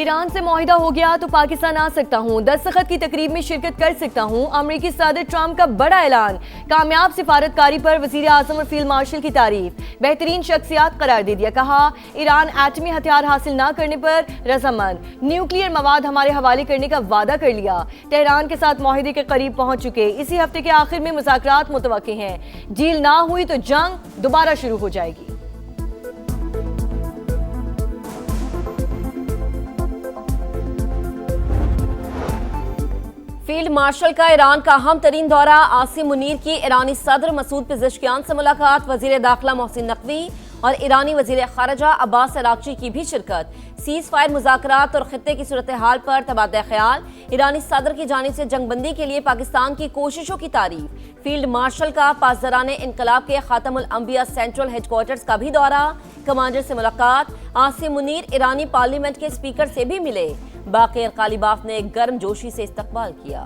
Iran से मुआहिदा हो गया तो पाकिस्तान आ सकता हूँ, दस्तखत की तकरीब में शिरकत कर सकता हूँ। अमरीकी सदर ट्रंप का बड़ा ऐलान, कामयाब सिफारतकारी पर वजीर आजम और फील्ड मार्शल की तारीफ, बेहतरीन शख्सियात करार दे दिया। कहा ईरान एटमी हथियार हासिल न करने पर रजामंद, न्यूक्लियर मवाद हमारे हवाले करने का वादा कर लिया। तेहरान के साथ मुआहिदे के करीब पहुंच चुके, इसी हफ्ते के आखिर में मुज़ाकरात मुतवक्के हैं। डील ना हुई तो जंग दोबारा शुरू हो जाएगी। फील्ड मार्शल का ईरान का अहम तरीन दौरा, आसिम मुनीर की ईरानी सदर मसूद पेज़ेश्कियान से मुलाकात, वजीर दाखिला मोहसिन नकवी और ईरानी वजीर खारजा अब्बास अरागची की भी शिरकत। सीज फायर मुज़ाकरात और खित्ते की सूरत हाल पर तबादला ख्याल, ईरानी सदर की जानिब से जंगबंदी के लिए पाकिस्तान की कोशिशों की तारीफ। फील्ड मार्शल का पासदाराने इंकलाब के खातमुल अंबिया सेंट्रल हेडक्वार्टर्स का भी दौरा, कमांडर से मुलाकात। आसिम मुनीर ईरानी पार्लियामेंट के स्पीकर से भी मिले। बाक़िर कालिबाफ ने गर्म जोशी से इस्तकबाल किया।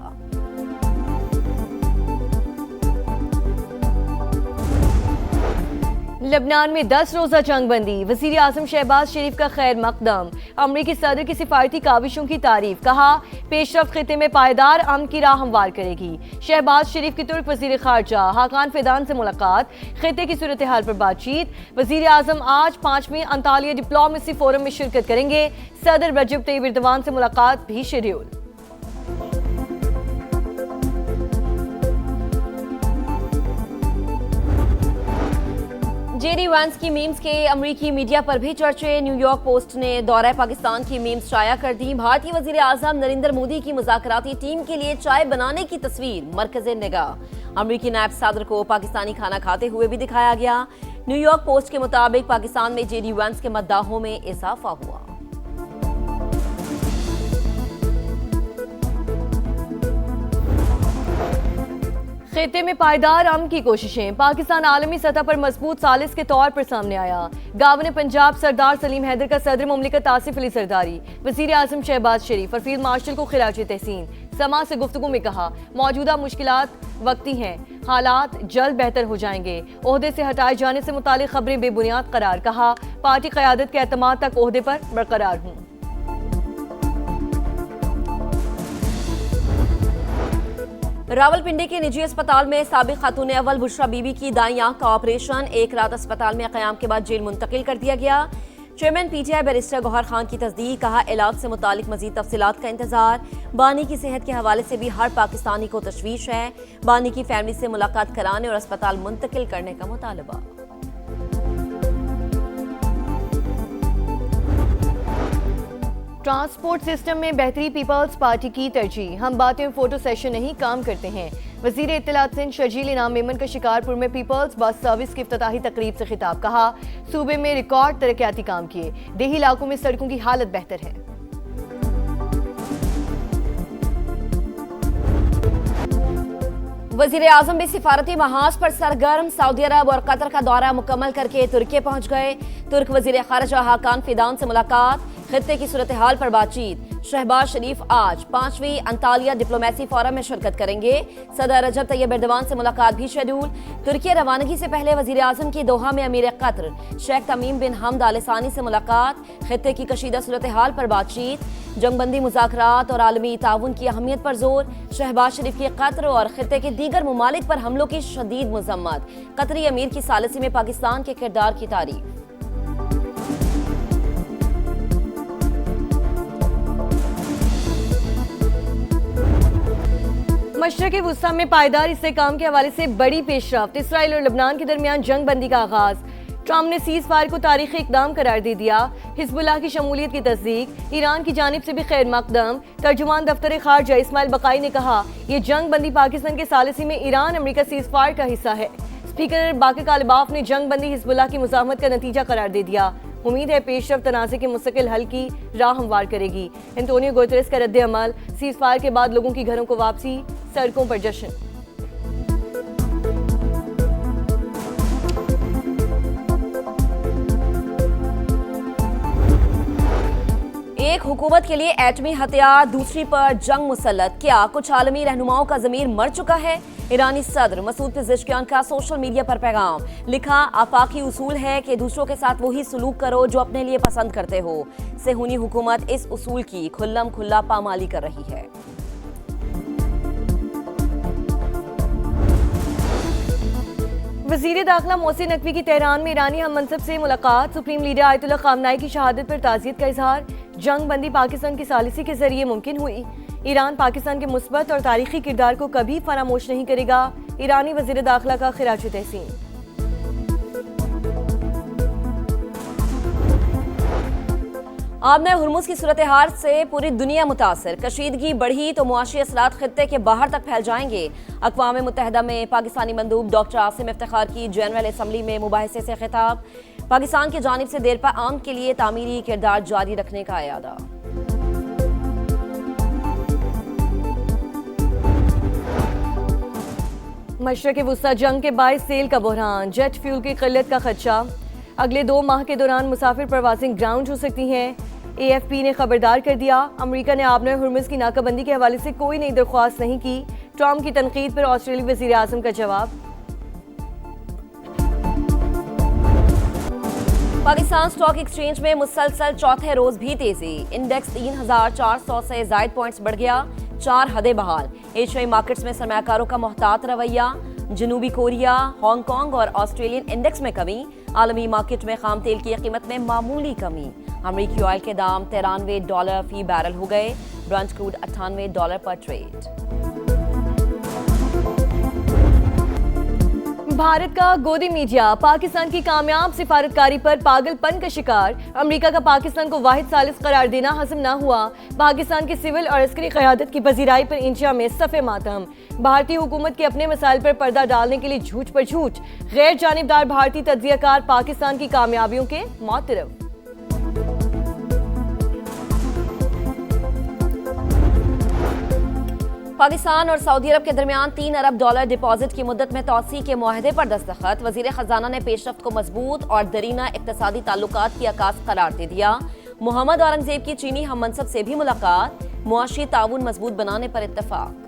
लेबनान में 10 रोजा जंगबंदी, वजीर आजम शहबाज शरीफ का खैर मकदम, अमरीकी सदर की सिफारती काविशों की तारीफ। कहा पेशरफ खिते में पायदार अमन की राह हमवार करेगी। शहबाज शरीफ की तुर्क वजीर खारजा हाकान फिदान से मुलाकात, खिते की सूरत हाल पर बातचीत। वजीर आजम आज 5वीं अंतालिया डिप्लोमेसी फोरम में शिरकत करेंगे। सदर रजब तैयब एर्दोगान से मुलाकात भी शेड्यूल। जेडी वैंस की मीम्स के अमरीकी मीडिया पर भी चर्चे। न्यूयॉर्क पोस्ट ने दौरा पाकिस्तान की मीम्स शाया कर दी। भारतीय वजीर आजम नरेंद्र मोदी की मुज़ाकराती टीम के लिए चाय बनाने की तस्वीर मरकज़े निगाह। अमरीकी नायब सदर को पाकिस्तानी खाना खाते हुए भी दिखाया गया। न्यूयॉर्क पोस्ट के मुताबिक पाकिस्तान में जेडी वैंस के मद्दाहों में इजाफा हुआ। खिते में पायदार अमन की कोशिशें, पाकिस्तान आलमी सतह पर मजबूत सालिस के तौर पर सामने आया। गावन पंजाब सरदार सलीम हैदर का सदर मुमलिकत आसिफ अली सरदारी, वजीर आजम शहबाज शरीफ और फील्ड मार्शल को खिराज तहसीन। समा से गुफ्तगू में कहा मौजूदा मुश्किलात वक्ती हैं, हालात जल्द बेहतर हो जाएंगे। ओहदे से हटाए जाने से मुतालिक खबरें बेबुनियाद करार। कहा पार्टी क़यादत के एतमाद तक ओहदे पर बरकरार हूँ। रावलपिंडी के निजी अस्पताल में साबिक खातून अव्वल बुशरा बीबी की दाईं आंख का ऑपरेशन, एक रात अस्पताल में क़याम के बाद जेल मुंतकिल कर दिया गया। Chairman PTI barrister Gohar Khan की तस्दीक, कहा इलाज से मुतालिक मजीद तफसीलात का इंतजार। बानी की सेहत के हवाले से भी हर पाकिस्तानी को तशवीश है। बानी की फैमिली से मुलाकात कराने और अस्पताल मुंतकिल करने का मुतालबा। ट्रांसपोर्ट सिस्टम में बेहतरी पीपल्स पार्टी की तरजीह, हम बातें में फोटो सेशन नहीं काम करते हैं। वजीर इत्तलात सिंध शर्जील इनाम मेमन का शिकारपुर में पीपल्स बस सर्विस की इफ्तिताही तकरीब से खिताब। कहा सूबे में रिकॉर्ड तरक्याती काम किए, देही इलाकों में सड़कों की हालत बेहतर है। वजीर आजम भी सिफारती महाज पर सरगर्म, सऊदी अरब और कतर का दौरा मुकम्मल करके तुर्की पहुंच गए। तुर्क वजीर खारजा हाकान फिदान से मुलाकात, खित्ते की सूरत हाल पर बातचीत। शहबाज शरीफ आज 5वीं अंतालिया डिप्लोमेसी फोरम में शिरकत करेंगे। सदर रजब तैयब एर्दोगान से मुलाकात भी शेड्यूल। तुर्की रवानगी से पहले वजीर आजम की दोहा में अमीर कतर शेख तमीम बिन हमद आल सानी से मुलाकात, खित्ते की कशीदा सूरत हाल पर बातचीत। जंगबंदी मुज़ाकरात और आलमी ताउन की अहमियत पर जोर। शहबाज शरीफ की कतर और खित्ते के दीगर ममालिक पर हमलों की शदीद मजम्मत। कतरी अमीर की सालिसी में पाकिस्तान के किरदार की तारीफ। मशरक़ी वुस्ता में पायदार इस्तेहकाम के हवाले से बड़ी पेशरफ्त, इसराइल और लबनान के दरमियान जंग बंदी का आगाज। ट्रंप ने सीज फायर को तारीखी इकदाम करार दे दिया। हिजबुल्लाह की शमूलियत की तस्दीक, ईरान की जानिब से भी खैर मकदम। तर्जुमान दफ्तर खारजा इस्माइल बकाई ने कहा यह जंग बंदी पाकिस्तान के सालिसी में ईरान अमरीका सीज फायर का हिस्सा है। स्पीकर बाक़िर कालिबाफ ने जंग बंदी हिजबुल्लाह की मुज़ाहमत का नतीजा करार दे दिया। उम्मीद है पेशरफ तनाज़े के मुस्तकिल हल की राह हमवार करेगी। एंटोनियो गुतेरेस का रद्द अमल, सीज फायर के बाद लोगों की घरों को वापसी, सड़कों पर जश्न। एक हुकूमत के लिए एटमी हथियार, दूसरी पर जंग मुसल्लत। क्या कुछ आलमी रहनुमाओं का ज़मीर मर चुका है? ईरानी सदर मसूद पेज़ेश्कियान का सोशल मीडिया पर पैगाम। लिखा, आफाकी उसूल है कि दूसरों के साथ वही सलूक करो जो अपने लिए पसंद करते हो। सेहूनी हुकूमत इस उसूल की खुल्लम खुल्ला पामाली कर रही है। वज़ीर दाखिला मोहसिन नकवी की तेहरान में ईरानी हम मनसब से मुलाकात। सुप्रीम लीडर आयतुल्लाह ख़ामनेई की शहादत पर ताज़ियत का इजहार। जंग बंदी पाकिस्तान की सालिसी के जरिए मुमकिन हुई। ईरान पाकिस्तान के मुस्बत और तारीखी किरदार को कभी फरामोश नहीं करेगा। ईरानी वज़ीर दाखिला का खिराज तहसीन। आबना हुर्मुज़ की सूरत हाल से पूरी दुनिया मुतासर। कशीदगी बढ़ी तो मुआशी असरात खित्ते के बाहर तक फैल जाएंगे। अक़वाम मुत्तहिदा में पाकिस्तानी मंदूब डॉक्टर आसिम इफ्तिखार की जनरल असम्बली में मुबाहिसे से खिताब। पाकिस्तान की जानिब से देरपा आम के लिए तामीरी किरदार जारी रखने का इरादा। मशरक़ वुस्ता जंग के बायस तेल का बहरान, जेट फ्यूल की किल्लत का खदशा। अगले 2 माह के दौरान मुसाफिर परवाज़ें ग्राउंड हो सकती हैं। AFP ने खबरदार कर दिया। अमरीका ने आबना हुर्मुज़ की नाकाबंदी के हवाले से कोई नई दरख्वास्त नहीं की। ट्रम्प की तनकीद पर ऑस्ट्रेलियाई वज़ीर आज़म का जवाब। पाकिस्तान स्टॉक एक्सचेंज में मुसलसल चौथे रोज भी तेजी। इंडेक्स 3400 से जायद पॉइंट्स बढ़ गया। 4 हदें बहाल। एशियाई मार्केट्स में सरमायाकारों का मोहतात रवैया। जनूबी कोरिया, हांगकांग और ऑस्ट्रेलियन इंडेक्स में कमी। आलमी मार्केट में खाम तेल की कीमत में मामूली कमी। अमरीकी ऑयल के दाम $93 फी बैरल हो गए। ब्रंट क्रूड $98 पर ट्रेड। भारत का गोदी मीडिया पाकिस्तान की कामयाब सिफारतकारी पर पागलपन का शिकार। अमेरिका का पाकिस्तान को वाहिद सालिस करार देना हजम न हुआ। पाकिस्तान की सिविल और अस्करी क़यादत की पजीराई पर इंडिया में सफ़े मातम। भारतीय हुकूमत के अपने मसाइल पर पर्दा डालने के लिए झूठ पर झूठ। गैर जानिबदार भारतीय तज्ज़ियाकार पाकिस्तान की कामयाबियों के मोतरफ। पाकिस्तान और सऊदी अरब के दरमियान $3 अरब डिपॉजिट की मुद्दत में तौसी के मुआहदे पर दस्तखत। वजीर खजाना ने पेशरफ्त को मजबूत और दरीना इक्तसादी ताल्लुकात की आकाश करार दे दिया। मोहम्मद औरंगजेब की चीनी हम मनसब से भी मुलाकात। मुआशी ताउन मजबूत बनाने पर इत्तफाक।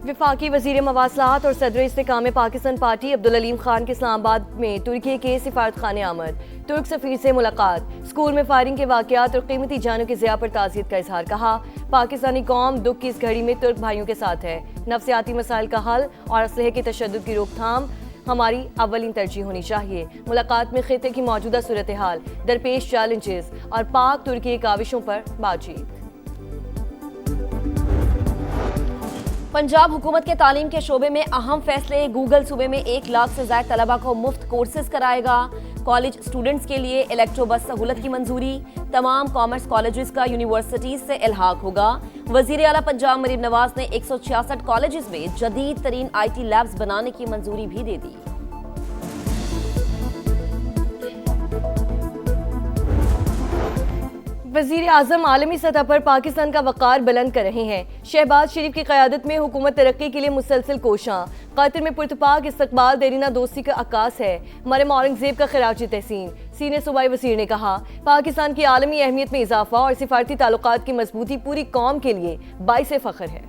वफाकी वज़ीर मवासलात और सदर इस्तेकाम पाकिस्तान पार्टी अब्दुल अलीम खान के इस्लामाबाद में तुर्की के सिफारत खाने आमद। तुर्क सफ़ीर से मुलाकात। स्कूल में फायरिंग के वाक़यात और कीमती जानों की ज़िया पर ताज़ियत का इजहार। कहा, पाकिस्तानी कौम दुख की इस घड़ी में तुर्क भाइयों के साथ है। नफ्सियाती मसाइल का हल और असलहे के तशद्दुद की रोकथाम हमारी अव्वलीन तरजीह होनी चाहिए। मुलाकात में खित्ते की मौजूदा सूरत हाल, दरपेश चैलेंजेस और पाक तुर्की काविशों पर बातचीत। पंजाब हुकूमत के तालीम के शोबे में अहम फैसले। गूगल सूबे में 1 लाख से ज्यादा तलबा को मुफ्त कोर्सेज कराएगा। कॉलेज स्टूडेंट्स के लिए इलेक्ट्रो बस सहूलत की मंजूरी। तमाम कॉमर्स कॉलेजेस का यूनिवर्सिटीज से इल्हाक होगा। वजीर आला पंजाब मरीम नवाज ने 166 कॉलेजेस में जदीद तरीन IT लैब्स बनाने की मंजूरी भी दे दी। वज़ीर आज़म आलमी सतह पर पाकिस्तान का वक़ार बुलंद कर रहे हैं। शहबाज शरीफ की क़यादत में हुकूमत तरक्की के लिए मुसलसल कोशां। कतर में पुरतपाक इस्तकबाल देरीना दोस्ती का अक्कास है। मरहम औरंगजेब का खिराज तहसीन। सीनियर सूबाई वज़ीर ने कहा, पाकिस्तान की आलमी अहमियत में इजाफा और सिफारती ताल्लुकात की मजबूती पूरी कौम के लिए बाइसे फ़ख्र है।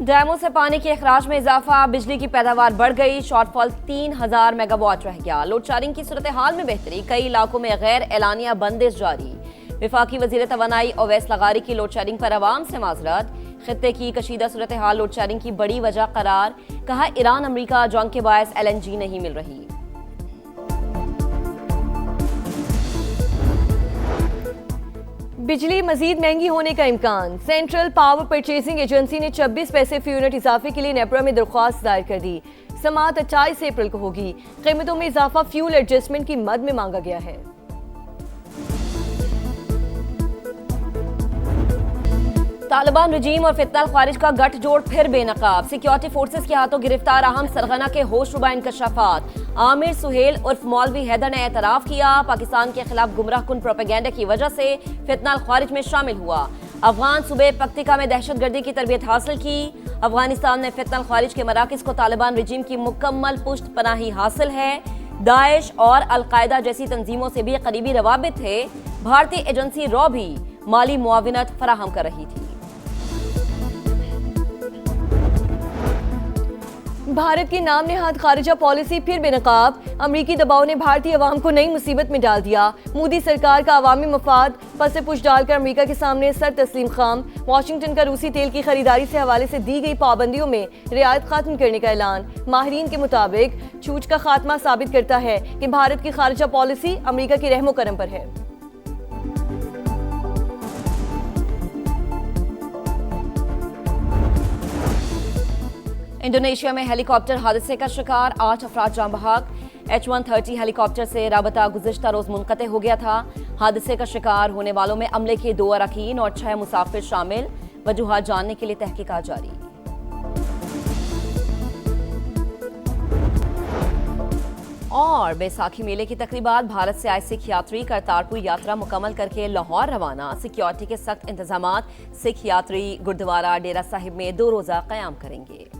डैमों से पानी के अखराज में इजाफा। बिजली की पैदावार बढ़ गई। शॉर्टफॉल 3000 मेगावाट रह गया। लोड शेडिंग की सूरत हाल में बेहतरी। कई इलाकों में गैर एलानिया बंदिश जारी। विफाकी वजीर तवानाई ओवैस लगारी की लोड शेडिंग पर अवाम से माजरत। खित्ते की कशीदा सूरत हाल लोड शेडिंग की बड़ी वजह करार। कहा, ईरान अमरीका जंग के बायस LNG नहीं मिल रही। बिजली मजीद महंगी होने का इम्कान। सेंट्रल पावर परचेजिंग एजेंसी ने 26 पैसे फी यूनिट इजाफे के लिए नेपरा में दरख्वास्त दायर कर दी। समाअत 28 अप्रैल को होगी। कीमतों में इजाफा फ्यूल एडजस्टमेंट की मद में मांगा गया है। तालिबान रजीम और फितना खारिज का गठजोड़ फिर बेनकाब। सिक्योरिटी फोर्सेस के हाथों गिरफ्तार अहम सरगना के होशरुबा इंकशाफात। आमिर सुहेल उर्फ मौलवी हैदर ने एतराफ किया, पाकिस्तान के खिलाफ गुमराह कुन प्रोपेगेंडा की वजह से फितना खारिज में शामिल हुआ। अफगान सूबे पक्तिका में दहशतगर्दी की तरबियत हासिल की। अफगानिस्तान में फितनल खारिज के मराकज को तालिबान रजीम की मुकम्मल पुष्ट पनाही हासिल है। दाइश और अलकायदा जैसी तंजीमों से भी करीबी रवाबित थे। भारतीय एजेंसी रॉ भी माली मुआविनत फराहम कर रही थी। भारत की नाम नेहाद खारिजा पॉलिसी फिर बेनकाब। अमरीकी दबाव ने भारतीय अवाम को नई मुसीबत में डाल दिया। मोदी सरकार का अवामी मफाद पसे पुश डालकर अमरीका के सामने सर तस्लीम खाम। वाशिंगटन का रूसी तेल की खरीदारी से हवाले से दी गई पाबंदियों में रियायत खत्म करने का ऐलान। माहिरीन के मुताबिक छूट का खात्मा साबित करता है कि भारत की खारिजा पॉलिसी अमरीका की रहमो करम पर है। इंडोनेशिया में हेलीकॉप्टर हादसे का शिकार 8 अफराद जान बहक। H-130 हेलीकॉप्टर से राबता गुज़िश्ता रोज मुनक़ते हो गया था। हादसे का शिकार होने वालों में अमले के 2 अरकान और 6 मुसाफिर शामिल। वजूहात जानने के लिए तहकीकात जारी। और बैसाखी मेले की तकरीबात। भारत से आए सिख यात्री करतारपुर यात्रा मुकम्मल करके लाहौर रवाना। सिक्योरिटी के सख्त इंतजामात। सिख यात्री गुरुद्वारा डेरा साहिब में 2 रोजा क़याम करेंगे।